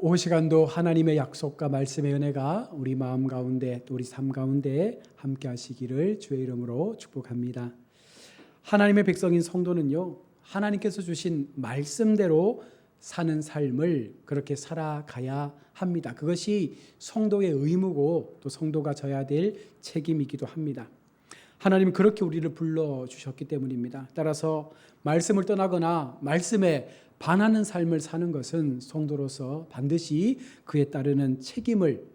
오후 시간도 하나님의 약속과 말씀의 은혜가 우리 마음 가운데 또 우리 삶 가운데 함께 하시기를 주의 이름으로 축복합니다. 하나님의 백성인 성도는요, 하나님께서 주신 말씀대로 사는 삶을 그렇게 살아가야 합니다. 그것이 성도의 의무고 또 성도가 져야 될 책임이기도 합니다. 하나님은 그렇게 우리를 불러주셨기 때문입니다. 따라서 말씀을 떠나거나 말씀에 반하는 삶을 사는 것은 성도로서 반드시 그에 따르는 책임을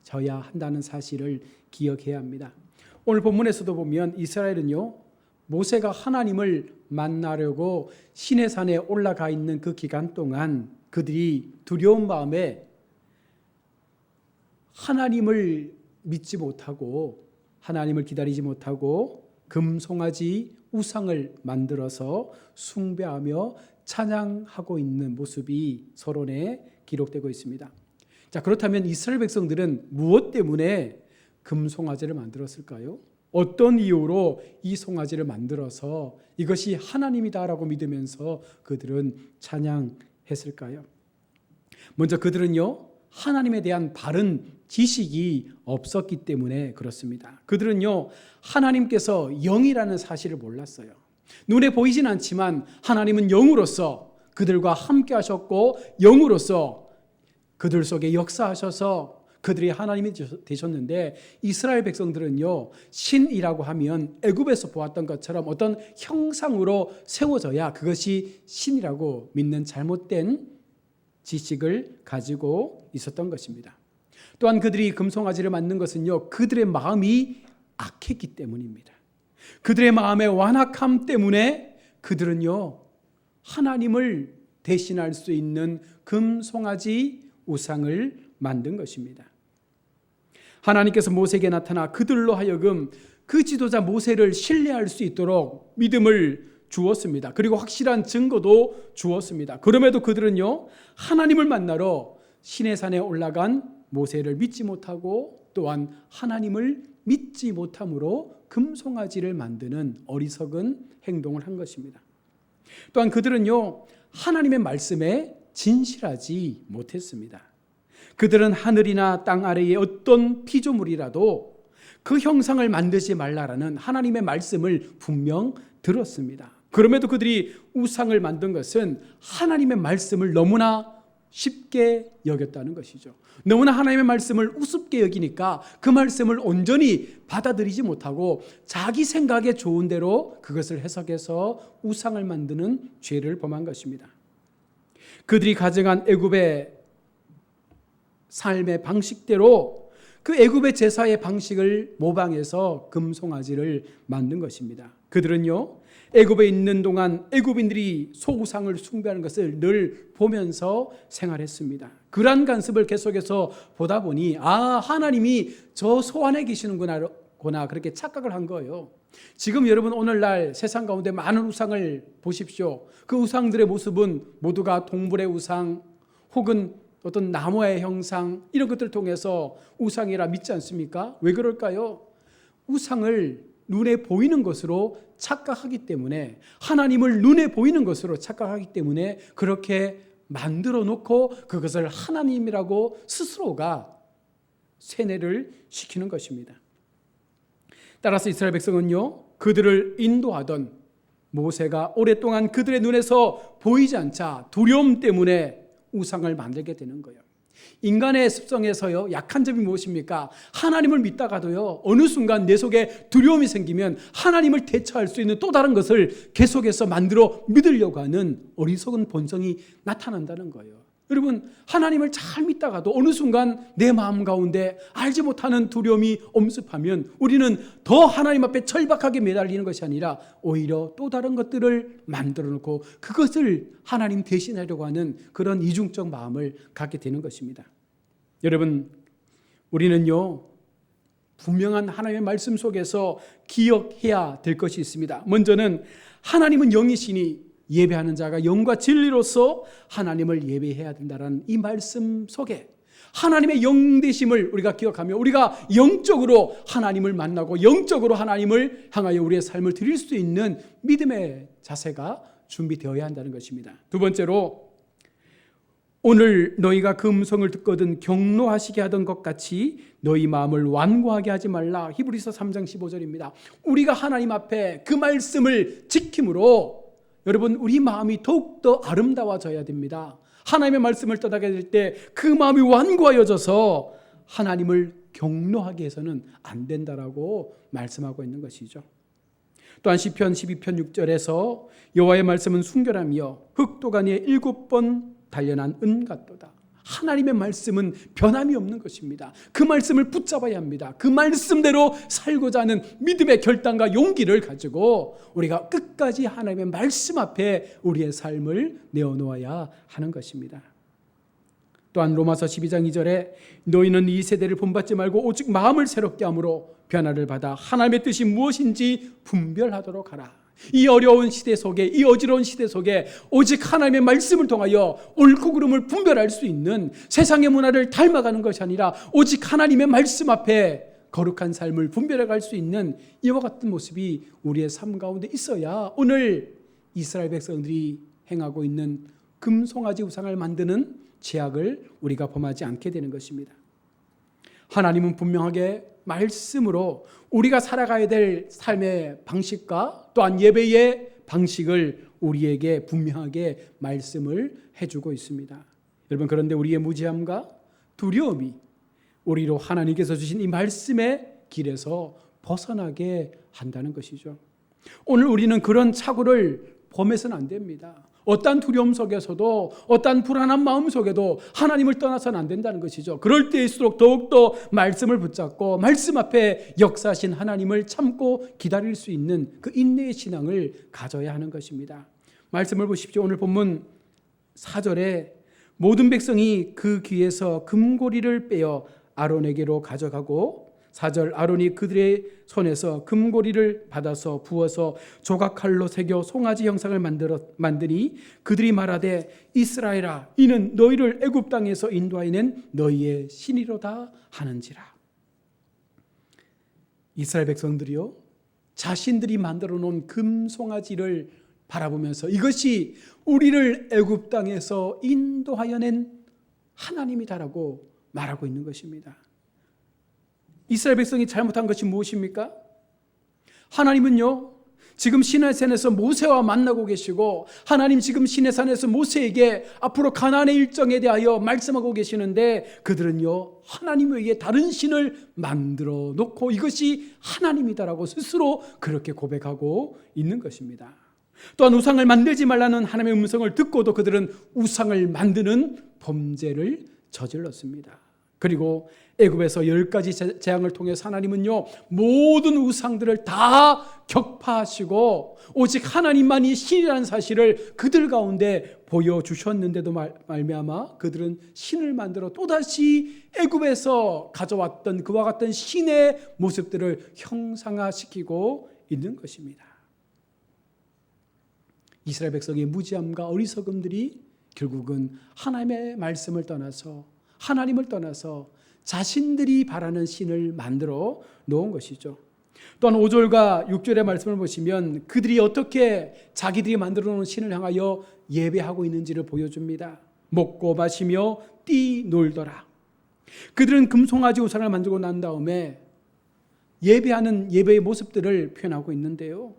져야 한다는 사실을 기억해야 합니다. 오늘 본문에서도 보면 이스라엘은요, 모세가 하나님을 만나려고 시내산에 올라가 있는 그 기간 동안 그들이 두려운 마음에 하나님을 믿지 못하고 하나님을 기다리지 못하고 금송아지 우상을 만들어서 숭배하며 찬양하고 있는 모습이 서론에 기록되고 있습니다. 자, 그렇다면 이스라엘 백성들은 무엇 때문에 금송아지를 만들었을까요? 어떤 이유로 이 송아지를 만들어서 이것이 하나님이다라고 믿으면서 그들은 찬양했을까요? 먼저 그들은요, 하나님에 대한 바른 지식이 없었기 때문에 그렇습니다. 그들은요, 하나님께서 영이라는 사실을 몰랐어요. 눈에 보이진 않지만 하나님은 영으로서 그들과 함께 하셨고 영으로서 그들 속에 역사하셔서 그들이 하나님이 되셨는데, 이스라엘 백성들은요, 신이라고 하면 애굽에서 보았던 것처럼 어떤 형상으로 세워져야 그것이 신이라고 믿는 잘못된 지식을 가지고 있었던 것입니다. 또한 그들이 금송아지를 만든 것은요, 그들의 마음이 악했기 때문입니다. 그들의 마음의 완악함 때문에 그들은요, 하나님을 대신할 수 있는 금송아지 우상을 만든 것입니다. 하나님께서 모세에게 나타나 그들로 하여금 그 지도자 모세를 신뢰할 수 있도록 믿음을 주었습니다. 그리고 확실한 증거도 주었습니다. 그럼에도 그들은요, 하나님을 만나러 시내산에 올라간 모세를 믿지 못하고 또한 하나님을 믿지 못함으로 금송아지를 만드는 어리석은 행동을 한 것입니다. 또한 그들은요, 하나님의 말씀에 진실하지 못했습니다. 그들은 하늘이나 땅 아래의 어떤 피조물이라도 그 형상을 만들지 말라라는 하나님의 말씀을 분명 들었습니다. 그럼에도 그들이 우상을 만든 것은 하나님의 말씀을 너무나 쉽게 여겼다는 것이죠. 너무나 하나님의 말씀을 우습게 여기니까 그 말씀을 온전히 받아들이지 못하고 자기 생각에 좋은 대로 그것을 해석해서 우상을 만드는 죄를 범한 것입니다. 그들이 가져간 애굽의 삶의 방식대로 그 애굽의 제사의 방식을 모방해서 금송아지를 만든 것입니다. 그들은요, 애굽에 있는 동안 애굽인들이 소우상을 숭배하는 것을 늘 보면서 생활했습니다. 그러한 간섭을 계속해서 보다 보니 하나님이 저 소 안에 계시는구나 그렇게 착각을 한 거예요. 지금 여러분 오늘날 세상 가운데 많은 우상을 보십시오. 그 우상들의 모습은 모두가 동물의 우상 혹은 어떤 나무의 형상 이런 것들을 통해서 우상이라 믿지 않습니까? 왜 그럴까요? 우상을 눈에 보이는 것으로 착각하기 때문에, 하나님을 눈에 보이는 것으로 착각하기 때문에 그렇게 만들어 놓고 그것을 하나님이라고 스스로가 세뇌를 시키는 것입니다. 따라서 이스라엘 백성은요, 그들을 인도하던 모세가 오랫동안 그들의 눈에서 보이지 않자 두려움 때문에 우상을 만들게 되는 거예요. 인간의 습성에서요, 약한 점이 무엇입니까? 하나님을 믿다가도요, 어느 순간 내 속에 두려움이 생기면 하나님을 대처할 수 있는 또 다른 것을 계속해서 만들어 믿으려고 하는 어리석은 본성이 나타난다는 거예요. 여러분, 하나님을 잘 믿다가도 어느 순간 내 마음 가운데 알지 못하는 두려움이 엄습하면 우리는 더 하나님 앞에 절박하게 매달리는 것이 아니라 오히려 또 다른 것들을 만들어 놓고 그것을 하나님 대신하려고 하는 그런 이중적 마음을 갖게 되는 것입니다. 여러분, 우리는요, 분명한 하나님의 말씀 속에서 기억해야 될 것이 있습니다. 먼저는 하나님은 영이시니 예배하는 자가 영과 진리로서 하나님을 예배해야 된다는 이 말씀 속에 하나님의 영되심을 우리가 기억하며 우리가 영적으로 하나님을 만나고 영적으로 하나님을 향하여 우리의 삶을 드릴 수 있는 믿음의 자세가 준비되어야 한다는 것입니다. 두 번째로 오늘 너희가 그 음성을 듣거든 경노하시게 하던 것 같이 너희 마음을 완고하게 하지 말라. 히브리서 3장 15절입니다. 우리가 하나님 앞에 그 말씀을 지킴으로 여러분 우리 마음이 더욱더 아름다워져야 됩니다. 하나님의 말씀을 떠나게 될 때 그 마음이 완고하여져서 하나님을 경노하게 해서는 안 된다라고 말씀하고 있는 것이죠. 또한 시편 12편 6절에서 여호와의 말씀은 순결하며 흑도가니에 7번 단련한 은 같도다. 하나님의 말씀은 변함이 없는 것입니다. 그 말씀을 붙잡아야 합니다. 그 말씀대로 살고자 하는 믿음의 결단과 용기를 가지고 우리가 끝까지 하나님의 말씀 앞에 우리의 삶을 내어놓아야 하는 것입니다. 또한 로마서 12장 2절에 너희는 이 세대를 본받지 말고 오직 마음을 새롭게 함으로 변화를 받아 하나님의 뜻이 무엇인지 분별하도록 하라. 이 어려운 시대 속에, 이 어지러운 시대 속에 오직 하나님의 말씀을 통하여 옳고 그름을 분별할 수 있는 세상의 문화를 닮아가는 것이 아니라 오직 하나님의 말씀 앞에 거룩한 삶을 분별해 갈 수 있는 이와 같은 모습이 우리의 삶 가운데 있어야 오늘 이스라엘 백성들이 행하고 있는 금송아지 우상을 만드는 죄악을 우리가 범하지 않게 되는 것입니다. 하나님은 분명하게 말씀으로 우리가 살아가야 될 삶의 방식과 또한 예배의 방식을 우리에게 분명하게 말씀을 해주고 있습니다. 여러분, 그런데 우리의 무지함과 두려움이 우리로 하나님께서 주신 이 말씀의 길에서 벗어나게 한다는 것이죠. 오늘 우리는 그런 착오를 범해서는 안 됩니다. 어떠한 두려움 속에서도 어떠한 불안한 마음 속에도 하나님을 떠나서는 안 된다는 것이죠. 그럴 때일수록 더욱더 말씀을 붙잡고 말씀 앞에 역사하신 하나님을 참고 기다릴 수 있는 그 인내의 신앙을 가져야 하는 것입니다. 말씀을 보십시오. 오늘 본문 4절에 모든 백성이 그 귀에서 금고리를 빼어 아론에게로 가져가고 4절 아론이 그들의 손에서 금고리를 받아서 부어서 조각칼로 새겨 송아지 형상을 만드니 그들이 말하되 이스라엘아 이는 너희를 애굽 땅에서 인도하여낸 너희의 신이로다 하는지라. 이스라엘 백성들이요 자신들이 만들어 놓은 금송아지를 바라보면서 이것이 우리를 애굽 땅에서 인도하여낸 하나님이다라고 말하고 있는 것입니다. 이스라엘 백성이 잘못한 것이 무엇입니까? 하나님은요 지금 시내산에서 모세와 만나고 계시고 하나님 지금 시내산에서 모세에게 앞으로 가나안의 일정에 대하여 말씀하고 계시는데 그들은요 하나님 외에 다른 신을 만들어 놓고 이것이 하나님이다라고 스스로 그렇게 고백하고 있는 것입니다. 또한 우상을 만들지 말라는 하나님의 음성을 듣고도 그들은 우상을 만드는 범죄를 저질렀습니다. 그리고 애굽에서 10가지 재앙을 통해서 하나님은요 모든 우상들을 다 격파하시고 오직 하나님만이 신이라는 사실을 그들 가운데 보여주셨는데도 말미암아 그들은 신을 만들어 또다시 애굽에서 가져왔던 그와 같은 신의 모습들을 형상화시키고 있는 것입니다. 이스라엘 백성의 무지함과 어리석음들이 결국은 하나님의 말씀을 떠나서 하나님을 떠나서 자신들이 바라는 신을 만들어 놓은 것이죠. 또한 5절과 6절의 말씀을 보시면 그들이 어떻게 자기들이 만들어 놓은 신을 향하여 예배하고 있는지를 보여줍니다. 먹고 마시며 뛰놀더라. 그들은 금송아지 우상을 만들고 난 다음에 예배하는 예배의 모습들을 표현하고 있는데요.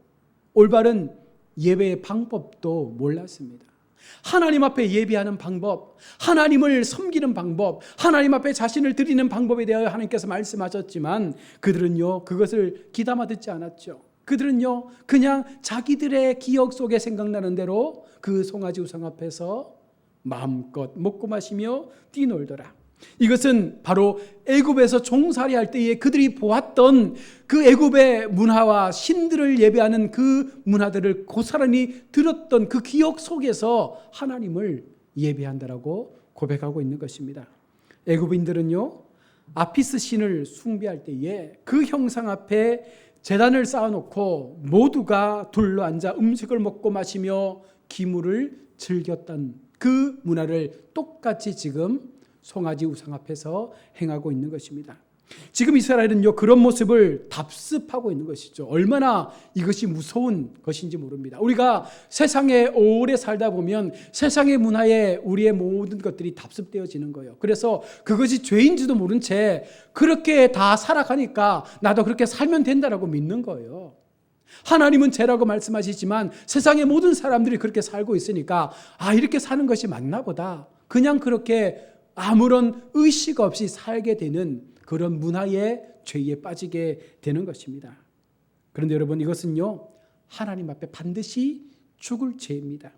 올바른 예배의 방법도 몰랐습니다. 하나님 앞에 예배하는 방법, 하나님을 섬기는 방법, 하나님 앞에 자신을 드리는 방법에 대하여 하나님께서 말씀하셨지만 그들은요 그것을 귀담아 듣지 않았죠. 그들은요 그냥 자기들의 기억 속에 생각나는 대로 그 송아지 우상 앞에서 마음껏 먹고 마시며 뛰놀더라. 이것은 바로 애굽에서 종살이할 때에 그들이 보았던 그 애굽의 문화와 신들을 예배하는 그 문화들을 고스란히 들었던 그 기억 속에서 하나님을 예배한다라고 고백하고 있는 것입니다. 애굽인들은요 아피스 신을 숭배할 때에 그 형상 앞에 제단을 쌓아놓고 모두가 둘러앉아 음식을 먹고 마시며 기물을 즐겼던 그 문화를 똑같이 지금 송아지 우상 앞에서 행하고 있는 것입니다. 지금 이스라엘은요, 그런 모습을 답습하고 있는 것이죠. 얼마나 이것이 무서운 것인지 모릅니다. 우리가 세상에 오래 살다 보면 세상의 문화에 우리의 모든 것들이 답습되어지는 거예요. 그래서 그것이 죄인지도 모른 채 그렇게 다 살아가니까 나도 그렇게 살면 된다라고 믿는 거예요. 하나님은 죄라고 말씀하시지만 세상의 모든 사람들이 그렇게 살고 있으니까 이렇게 사는 것이 맞나 보다. 그냥 그렇게 아무런 의식 없이 살게 되는 그런 문화의 죄에 빠지게 되는 것입니다. 그런데 여러분, 이것은요, 하나님 앞에 반드시 죽을 죄입니다.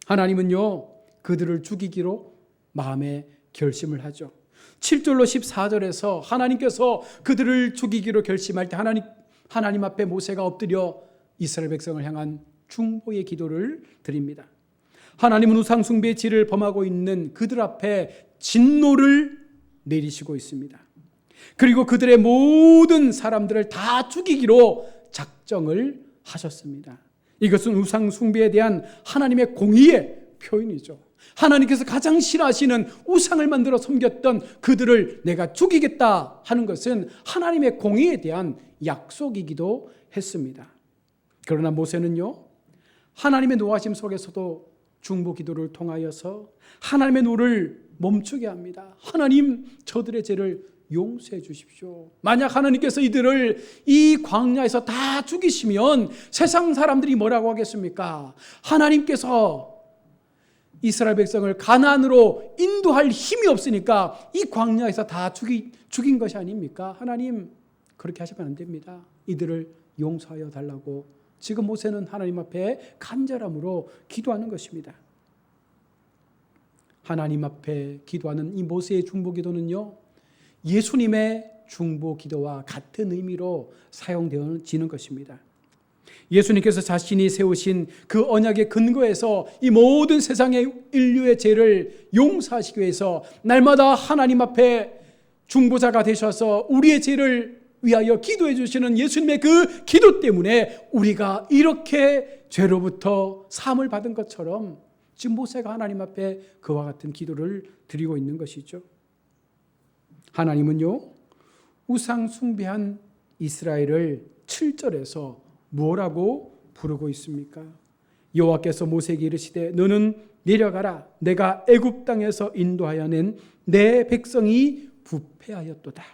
하나님은요, 그들을 죽이기로 마음에 결심을 하죠. 7절로 14절에서 하나님께서 그들을 죽이기로 결심할 때 하나님 앞에 모세가 엎드려 이스라엘 백성을 향한 중보의 기도를 드립니다. 하나님은 우상 숭배의 질을 범하고 있는 그들 앞에 진노를 내리시고 있습니다. 그리고 그들의 모든 사람들을 다 죽이기로 작정을 하셨습니다. 이것은 우상 숭배에 대한 하나님의 공의의 표현이죠. 하나님께서 가장 싫어하시는 우상을 만들어 섬겼던 그들을 내가 죽이겠다 하는 것은 하나님의 공의에 대한 약속이기도 했습니다. 그러나 모세는요, 하나님의 노하심 속에서도 중보 기도를 통하여서 하나님의 노를 멈추게 합니다. 하나님, 저들의 죄를 용서해 주십시오. 만약 하나님께서 이들을 이 광야에서 다 죽이시면 세상 사람들이 뭐라고 하겠습니까? 하나님께서 이스라엘 백성을 가나안으로 인도할 힘이 없으니까 이 광야에서 다 죽인 것이 아닙니까? 하나님, 그렇게 하시면 안 됩니다. 이들을 용서하여 달라고 지금 모세는 하나님 앞에 간절함으로 기도하는 것입니다. 하나님 앞에 기도하는 이 모세의 중보 기도는요, 예수님의 중보 기도와 같은 의미로 사용되어지는 것입니다. 예수님께서 자신이 세우신 그 언약의 근거에서 이 모든 세상의 인류의 죄를 용서하시기 위해서 날마다 하나님 앞에 중보자가 되셔서 우리의 죄를 위하여 기도해 주시는 예수님의 그 기도 때문에 우리가 이렇게 죄로부터 사함을 받은 것처럼 지금 모세가 하나님 앞에 그와 같은 기도를 드리고 있는 것이죠. 하나님은요, 우상 숭배한 이스라엘을 7절에서 뭐라고 부르고 있습니까? 여호와께서 모세에게 이르시되 너는 내려가라. 내가 애굽 땅에서 인도하여 낸 내 백성이 부패하였도다.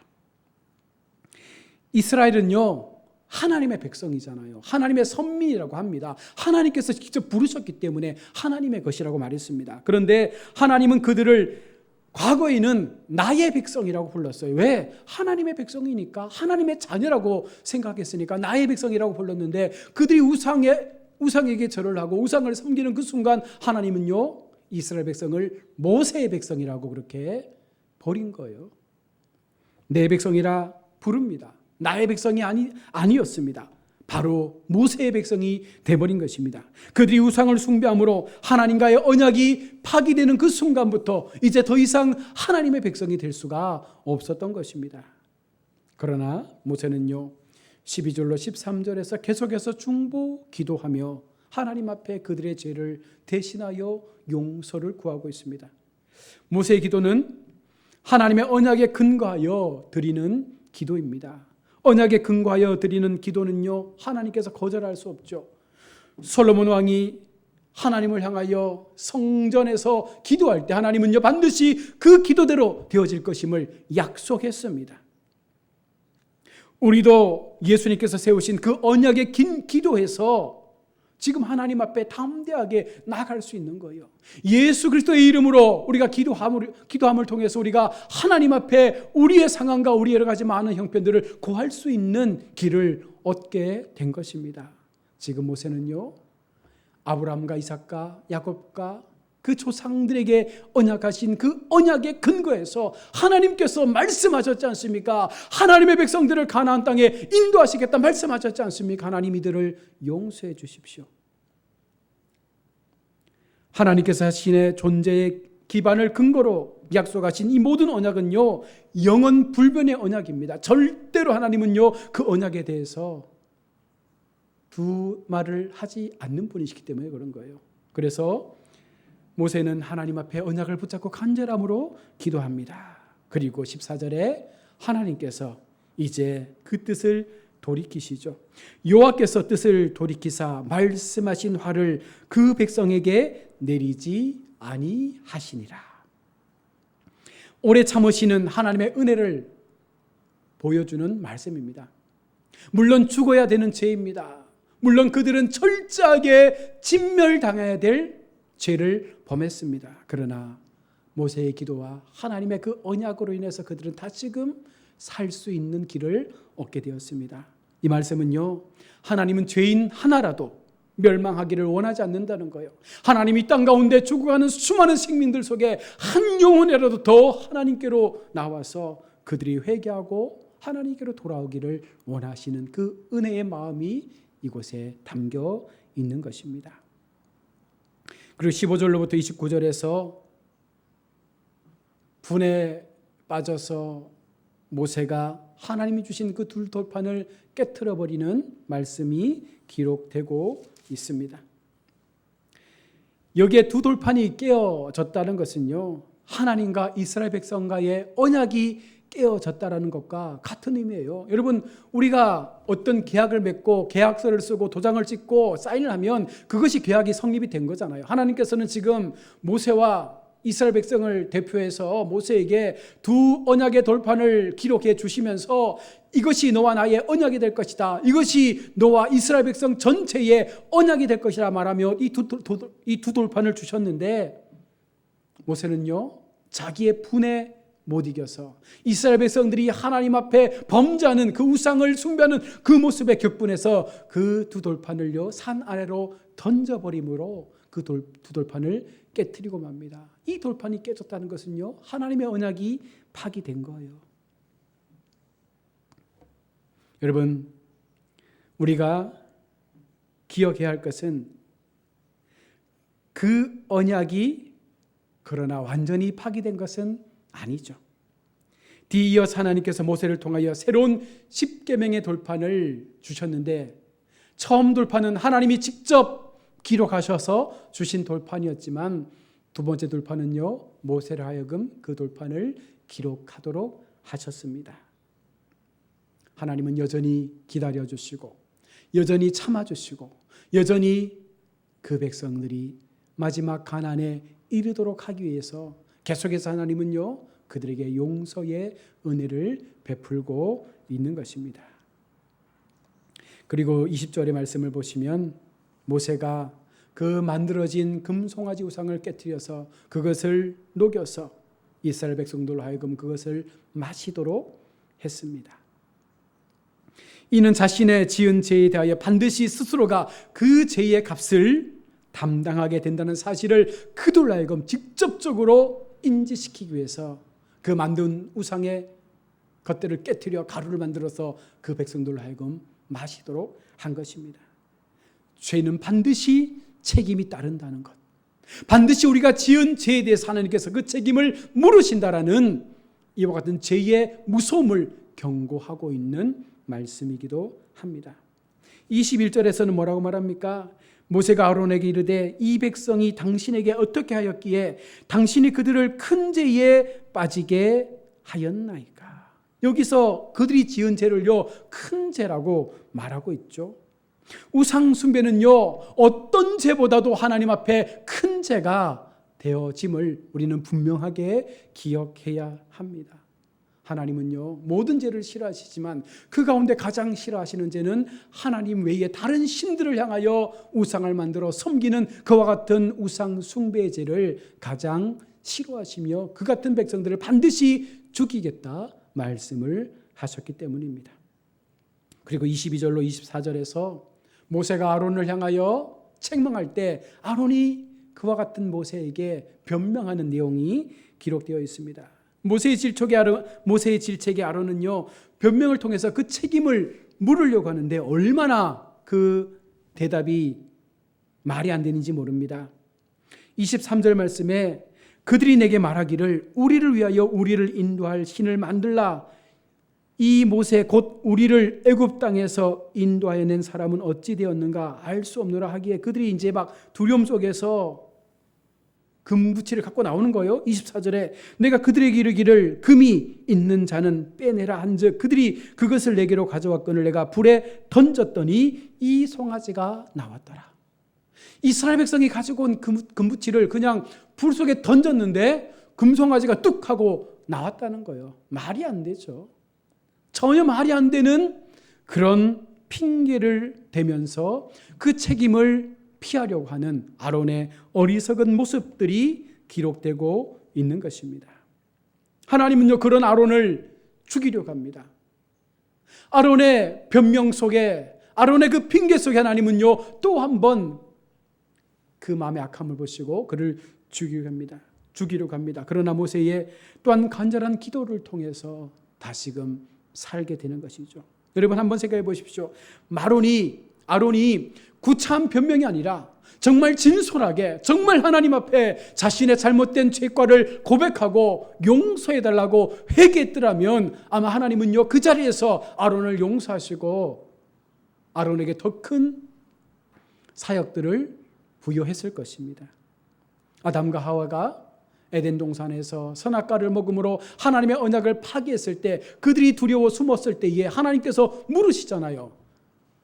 이스라엘은요, 하나님의 백성이잖아요. 하나님의 선민이라고 합니다. 하나님께서 직접 부르셨기 때문에 하나님의 것이라고 말했습니다. 그런데 하나님은 그들을 과거에는 나의 백성이라고 불렀어요. 왜? 하나님의 백성이니까, 하나님의 자녀라고 생각했으니까 나의 백성이라고 불렀는데 그들이 우상에게 절을 하고 우상을 섬기는 그 순간 하나님은요, 이스라엘 백성을 모세의 백성이라고 그렇게 버린 거예요. 내 백성이라 부릅니다. 나의 백성이 아니었습니다. 바로 모세의 백성이 되어버린 것입니다. 그들이 우상을 숭배함으로 하나님과의 언약이 파기되는 그 순간부터 이제 더 이상 하나님의 백성이 될 수가 없었던 것입니다. 그러나 모세는요, 12절로 13절에서 계속해서 중보 기도하며 하나님 앞에 그들의 죄를 대신하여 용서를 구하고 있습니다. 모세의 기도는 하나님의 언약에 근거하여 드리는 기도입니다. 언약에 근거하여 드리는 기도는요, 하나님께서 거절할 수 없죠. 솔로몬 왕이 하나님을 향하여 성전에서 기도할 때 하나님은요, 반드시 그 기도대로 되어질 것임을 약속했습니다. 우리도 예수님께서 세우신 그 언약의 긴 기도에서 지금 하나님 앞에 담대하게 나아갈 수 있는 거예요. 예수 그리스도의 이름으로 우리가 기도함을 통해서 우리가 하나님 앞에 우리의 상황과 우리 여러 가지 많은 형편들을 고할 수 있는 길을 얻게 된 것입니다. 지금 모세는요, 아브라함과 이삭과 야곱과 그 조상들에게 언약하신 그 언약의 근거에서 하나님께서 말씀하셨지 않습니까? 하나님의 백성들을 가나안 땅에 인도하시겠다 말씀하셨지 않습니까? 하나님 이들을 용서해 주십시오. 하나님께서 자신의 존재의 기반을 근거로 약속하신 이 모든 언약은요, 영원 불변의 언약입니다. 절대로 하나님은요, 그 언약에 대해서 두 말을 하지 않는 분이시기 때문에 그런 거예요. 그래서 모세는 하나님 앞에 언약을 붙잡고 간절함으로 기도합니다. 그리고 14절에 하나님께서 이제 그 뜻을 돌이키시죠. 여호와께서 뜻을 돌이키사 말씀하신 화를 그 백성에게 내리지 아니하시니라. 오래 참으시는 하나님의 은혜를 보여주는 말씀입니다. 물론 죽어야 되는 죄입니다. 물론 그들은 철저하게 진멸당해야 될 죄를 범했습니다. 그러나 모세의 기도와 하나님의 그 언약으로 인해서 그들은 다시금 살 수 있는 길을 얻게 되었습니다. 이 말씀은요, 하나님은 죄인 하나라도 멸망하기를 원하지 않는다는 거예요. 하나님이 땅 가운데 죽어가는 수많은 생명들 속에 한 영혼이라도 더 하나님께로 나와서 그들이 회개하고 하나님께로 돌아오기를 원하시는 그 은혜의 마음이 이곳에 담겨 있는 것입니다. 그리고 15절로부터 29절에서 분에 빠져서 모세가 하나님이 주신 그 둘 돌판을 깨트려 버리는 말씀이 기록되고 있습니다. 여기에 두 돌판이 깨어졌다는 것은요, 하나님과 이스라엘 백성과의 언약이 깨어졌다는 것과 같은 의미예요. 여러분, 우리가 어떤 계약을 맺고 계약서를 쓰고 도장을 찍고 사인을 하면 그것이 계약이 성립이 된 거잖아요. 하나님께서는 지금 모세와 이스라엘 백성을 대표해서 모세에게 두 언약의 돌판을 기록해 주시면서 이것이 너와 나의 언약이 될 것이다, 이것이 너와 이스라엘 백성 전체의 언약이 될 것이라 말하며 이 두 돌판을 주셨는데, 모세는요 자기의 분에 못 이겨서 이스라엘 백성들이 하나님 앞에 범죄하는 그 우상을 숭배하는 그 모습에 격분해서 그 두 돌판을요 산 아래로 던져버림으로 그 두 돌판을 깨트리고 맙니다. 이 돌판이 깨졌다는 것은요, 하나님의 언약이 파기된 거예요. 여러분, 우리가 기억해야 할 것은 그 언약이 그러나 완전히 파기된 것은 아니죠. 뒤이어서 하나님께서 모세를 통하여 새로운 십계명의 돌판을 주셨는데, 처음 돌판은 하나님이 직접 기록하셔서 주신 돌판이었지만 두 번째 돌판은요, 모세를 하여금 그 돌판을 기록하도록 하셨습니다. 하나님은 여전히 기다려주시고 여전히 참아주시고 여전히 그 백성들이 마지막 가나안에 이르도록 하기 위해서 계속해서 하나님은요 그들에게 용서의 은혜를 베풀고 있는 것입니다. 그리고 20절의 말씀을 보시면 모세가 그 만들어진 금송아지 우상을 깨뜨려서 그것을 녹여서 이스라엘 백성들로 하여금 그것을 마시도록 했습니다. 이는 자신의 지은 죄에 대하여 반드시 스스로가 그 죄의 값을 담당하게 된다는 사실을 그들로 하여금 직접적으로 인지시키기 위해서 그 만든 우상의 것들을 깨뜨려 가루를 만들어서 그 백성들로 하여금 마시도록 한 것입니다. 죄는 반드시 책임이 따른다는 것, 반드시 우리가 지은 죄에 대해서 하나님께서 그 책임을 물으신다라는 이와 같은 죄의 무서움을 경고하고 있는 말씀이기도 합니다. 21절에서는 뭐라고 말합니까? 모세가 아론에게 이르되 이 백성이 당신에게 어떻게 하였기에 당신이 그들을 큰 죄에 빠지게 하였나이까. 여기서 그들이 지은 죄를요 큰 죄라고 말하고 있죠. 우상 숭배는요 어떤 죄보다도 하나님 앞에 큰 죄가 되어짐을 우리는 분명하게 기억해야 합니다. 하나님은요 모든 죄를 싫어하시지만 그 가운데 가장 싫어하시는 죄는 하나님 외에 다른 신들을 향하여 우상을 만들어 섬기는 그와 같은 우상 숭배의 죄를 가장 싫어하시며 그 같은 백성들을 반드시 죽이겠다 말씀을 하셨기 때문입니다. 그리고 22절로 24절에서 모세가 아론을 향하여 책망할 때 아론이 그와 같은 모세에게 변명하는 내용이 기록되어 있습니다. 모세의 질책의 아론은요 변명을 통해서 그 책임을 물으려고 하는데 얼마나 그 대답이 말이 안 되는지 모릅니다. 23절 말씀에 그들이 내게 말하기를 우리를 위하여 우리를 인도할 신을 만들라. 이 모세 곧 우리를 애굽 땅에서 인도하여 낸 사람은 어찌 되었는가 알 수 없노라 하기에 그들이 이제 막 두려움 속에서 금붙이를 갖고 나오는 거예요. 24절에 내가 그들에게 이르기를 금이 있는 자는 빼내라 한즉 그들이 그것을 내게로 가져왔거늘 내가 불에 던졌더니 이 송아지가 나왔더라. 이스라엘 백성이 가지고 온 금붙이를 그냥 불 속에 던졌는데 금송아지가 뚝 하고 나왔다는 거예요. 말이 안 되죠. 전혀 말이 안 되는 그런 핑계를 대면서 그 책임을 피하려고 하는 아론의 어리석은 모습들이 기록되고 있는 것입니다. 하나님은요, 그런 아론을 죽이려고 합니다. 아론의 변명 속에, 아론의 그 핑계 속에 하나님은요, 또 한 번 그 마음의 악함을 보시고 그를 죽이려고 합니다. 그러나 모세의 또한 간절한 기도를 통해서 다시금 살게 되는 것이죠. 여러분 한번 생각해 보십시오. 아론이 구차한 변명이 아니라 정말 진솔하게 정말 하나님 앞에 자신의 잘못된 죄과를 고백하고 용서해달라고 회개했더라면 아마 하나님은요 그 자리에서 아론을 용서하시고 아론에게 더 큰 사역들을 부여했을 것입니다. 아담과 하와가 에덴 동산에서 선악과를 먹음으로 하나님의 언약을 파기했을 때 그들이 두려워 숨었을 때에 하나님께서 물으시잖아요.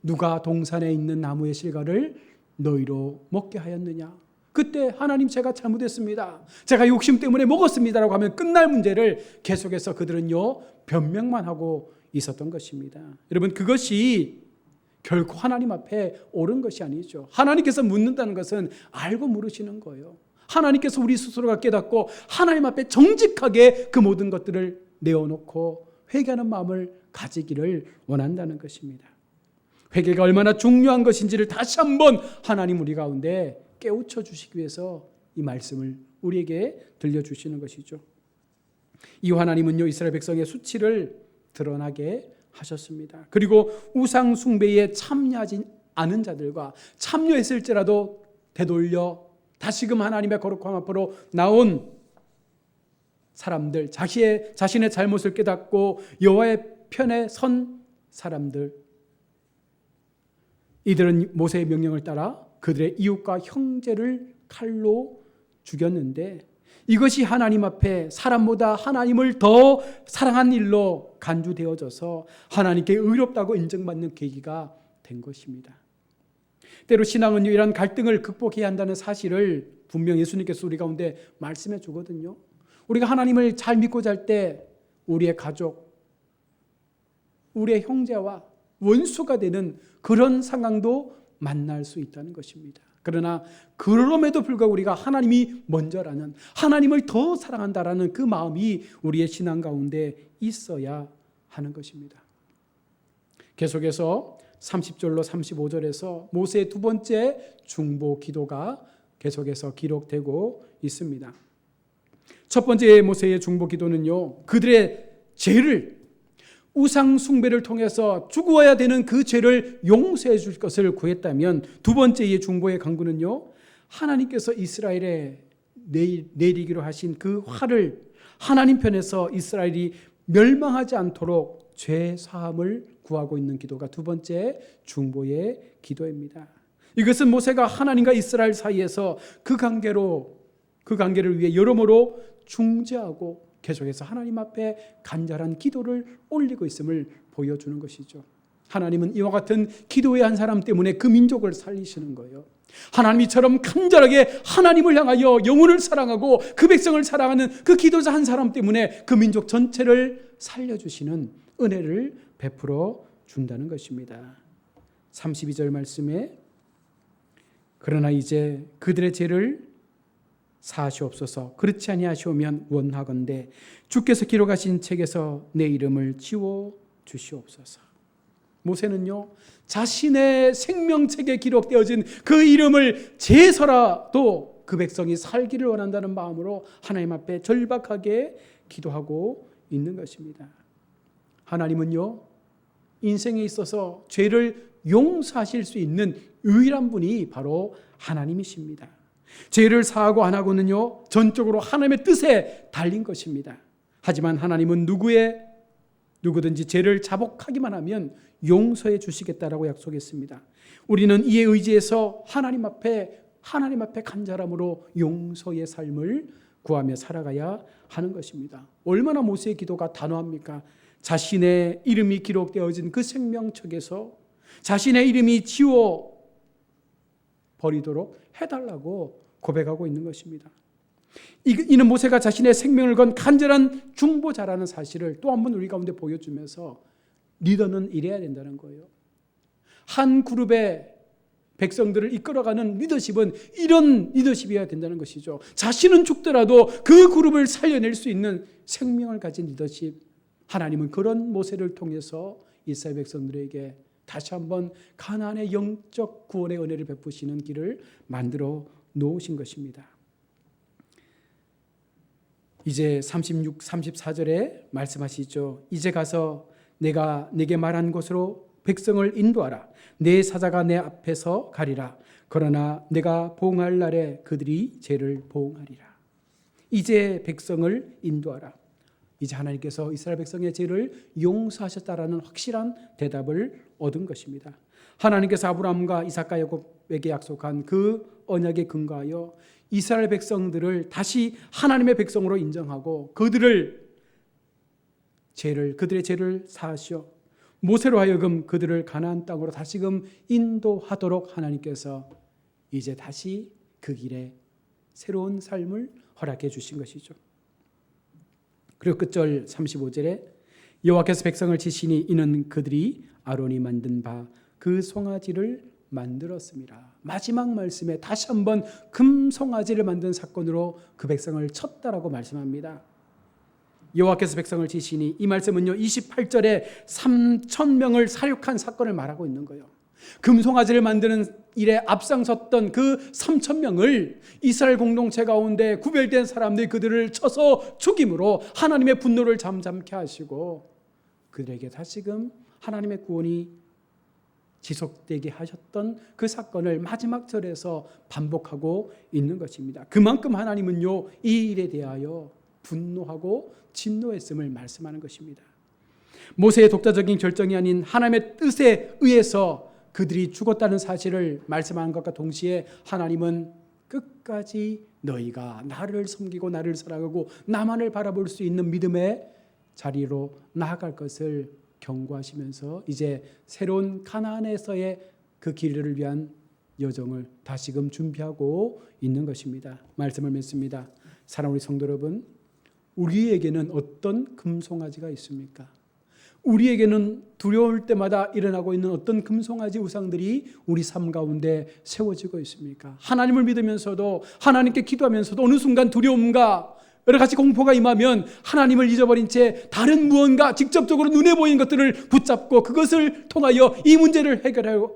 누가 동산에 있는 나무의 실과를 너희로 먹게 하였느냐? 그때 하나님 제가 잘못했습니다. 제가 욕심 때문에 먹었습니다라고 하면 끝날 문제를 계속해서 그들은요 변명만 하고 있었던 것입니다. 여러분 그것이 결코 하나님 앞에 옳은 것이 아니죠. 하나님께서 묻는다는 것은 알고 물으시는 거예요. 하나님께서 우리 스스로가 깨닫고 하나님 앞에 정직하게 그 모든 것들을 내어놓고 회개하는 마음을 가지기를 원한다는 것입니다. 회개가 얼마나 중요한 것인지를 다시 한번 하나님 우리 가운데 깨우쳐 주시기 위해서 이 말씀을 우리에게 들려주시는 것이죠. 이 하나님은요 이스라엘 백성의 수치를 드러나게 하셨습니다. 그리고 우상 숭배에 참여하지 않은 자들과 참여했을지라도 되돌려 다시금 하나님의 거룩함 앞으로 나온 사람들, 자신의 잘못을 깨닫고 여호와의 편에 선 사람들, 이들은 모세의 명령을 따라 그들의 이웃과 형제를 칼로 죽였는데 이것이 하나님 앞에 사람보다 하나님을 더 사랑한 일로 간주되어져서 하나님께 의롭다고 인정받는 계기가 된 것입니다. 때로 신앙은요 이런 갈등을 극복해야 한다는 사실을 분명 예수님께서 우리 가운데 말씀해 주거든요. 우리가 하나님을 잘 믿고 잘 때 우리의 가족, 우리의 형제와 원수가 되는 그런 상황도 만날 수 있다는 것입니다. 그러나 그럼에도 불구하고 우리가 하나님이 먼저라는, 하나님을 더 사랑한다라는 그 마음이 우리의 신앙 가운데 있어야 하는 것입니다. 계속해서 30절로 35절에서 모세의 두 번째 중보 기도가 계속해서 기록되고 있습니다. 첫 번째 모세의 중보 기도는요, 그들의 죄를, 우상 숭배를 통해서 죽어야 되는 그 죄를 용서해 줄 것을 구했다면, 두 번째의 중보의 간구는요, 하나님께서 이스라엘에 내리기로 하신 그 화를 하나님 편에서 이스라엘이 멸망하지 않도록 죄 사함을 구하고 있는 기도가 두 번째 중보의 기도입니다. 이것은 모세가 하나님과 이스라엘 사이에서 그 관계를 위해 여러모로 중재하고 계속해서 하나님 앞에 간절한 기도를 올리고 있음을 보여주는 것이죠. 하나님은 이와 같은 기도의 한 사람 때문에 그 민족을 살리시는 거예요. 하나님이처럼 간절하게 하나님을 향하여 영혼을 사랑하고 그 백성을 사랑하는 그 기도자 한 사람 때문에 그 민족 전체를 살려주시는 은혜를 베풀어 준다는 것입니다. 32절 말씀에 그러나 이제 그들의 죄를 사하시옵소서. 그렇지 아니하시오면 원하건대 주께서 기록하신 책에서 내 이름을 지워 주시옵소서. 모세는요, 자신의 생명책에 기록되어진 그 이름을 제서라도 그 백성이 살기를 원한다는 마음으로 하나님 앞에 절박하게 기도하고 있는 것입니다. 하나님은요, 인생에 있어서 죄를 용서하실 수 있는 유일한 분이 바로 하나님이십니다. 죄를 사하고 안 하고는요, 전적으로 하나님의 뜻에 달린 것입니다. 하지만 하나님은 누구든지 죄를 자복하기만 하면 용서해 주시겠다라고 약속했습니다. 우리는 이에 의지해서 하나님 앞에 하나님 앞에 간절함으로 용서의 삶을 구하며 살아가야 하는 것입니다. 얼마나 모세의 기도가 단호합니까? 자신의 이름이 기록되어진 그 생명책에서 자신의 이름이 지워 버리도록 해달라고 고백하고 있는 것입니다. 이는 모세가 자신의 생명을 건 간절한 중보자라는 사실을 또 한 번 우리 가운데 보여주면서 리더는 이래야 된다는 거예요. 한 그룹의 백성들을 이끌어가는 리더십은 이런 리더십이어야 된다는 것이죠. 자신은 죽더라도 그 그룹을 살려낼 수 있는 생명을 가진 리더십. 하나님은 그런 모세를 통해서 이스라엘 백성들에게 다시 한번 가나안의 영적 구원의 은혜를 베푸시는 길을 만들어 놓으신 것입니다. 이제 36, 34절에 말씀하시죠. 이제 가서 내가 네게 말한 곳으로 백성을 인도하라. 내 사자가 내 앞에서 가리라. 그러나 내가 보응할 날에 그들이 죄를 보응하리라. 이제 백성을 인도하라. 이제 하나님께서 이스라엘 백성의 죄를 용서하셨다라는 확실한 대답을 얻은 것입니다. 하나님께서 아브라함과 이삭과 야곱에게 약속한 그 언약에 근거하여 이스라엘 백성들을 다시 하나님의 백성으로 인정하고 그들의 죄를 사하시어 모세로 하여금 그들을 가나안 땅으로 다시금 인도하도록 하나님께서 이제 다시 그 길에 새로운 삶을 허락해 주신 것이죠. 그리고 끝절 35절에 여호와께서 백성을 치시니 이는 그들이 아론이 만든 바 그 송아지를 만들었습니다. 마지막 말씀에 다시 한번 금송아지를 만든 사건으로 그 백성을 쳤다라고 말씀합니다. 여호와께서 백성을 치시니 이 말씀은요 28절에 3,000명을 사륙한 사건을 말하고 있는 거예요. 금송아지를 만드는 일에 앞장섰던 그 3,000명을 이스라엘 공동체 가운데 구별된 사람들이 그들을 쳐서 죽임으로 하나님의 분노를 잠잠케 하시고 그들에게 다시금 하나님의 구원이 지속되게 하셨던 그 사건을 마지막 절에서 반복하고 있는 것입니다. 그만큼 하나님은요 이 일에 대하여 분노하고 진노했음을 말씀하는 것입니다. 모세의 독자적인 결정이 아닌 하나님의 뜻에 의해서 그들이 죽었다는 사실을 말씀하는 것과 동시에 하나님은 끝까지 너희가 나를 섬기고 나를 사랑하고 나만을 바라볼 수 있는 믿음의 자리로 나아갈 것을 경고하시면서 이제 새로운 가나안에서의 그 길을 위한 여정을 다시금 준비하고 있는 것입니다. 말씀을 맺습니다. 사랑하는 우리 성도 여러분, 우리에게는 어떤 금송아지가 있습니까? 우리에게는 두려울 때마다 일어나고 있는 어떤 금송아지 우상들이 우리 삶 가운데 세워지고 있습니까? 하나님을 믿으면서도 하나님께 기도하면서도 어느 순간 두려움과 여러 가지 공포가 임하면 하나님을 잊어버린 채 다른 무언가 직접적으로 눈에 보이는 것들을 붙잡고 그것을 통하여 이 문제를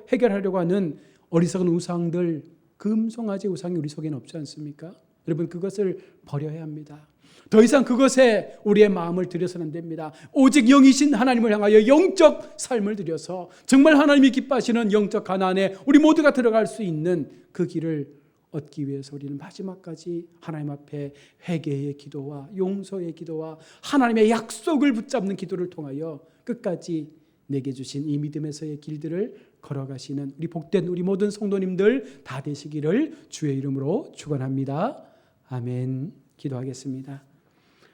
해결하려고 하는 어리석은 우상들, 금송아지 우상이 우리 속에는 없지 않습니까? 여러분 그것을 버려야 합니다. 더 이상 그것에 우리의 마음을 들여서는 안 됩니다. 오직 영이신 하나님을 향하여 영적 삶을 들여서 정말 하나님이 기뻐하시는 영적 가나안에 우리 모두가 들어갈 수 있는 그 길을 얻기 위해서 우리는 마지막까지 하나님 앞에 회개의 기도와 용서의 기도와 하나님의 약속을 붙잡는 기도를 통하여 끝까지 내게 주신 이 믿음에서의 길들을 걸어가시는 우리 복된 우리 모든 성도님들 다 되시기를 주의 이름으로 축원합니다. 아멘. 기도하겠습니다.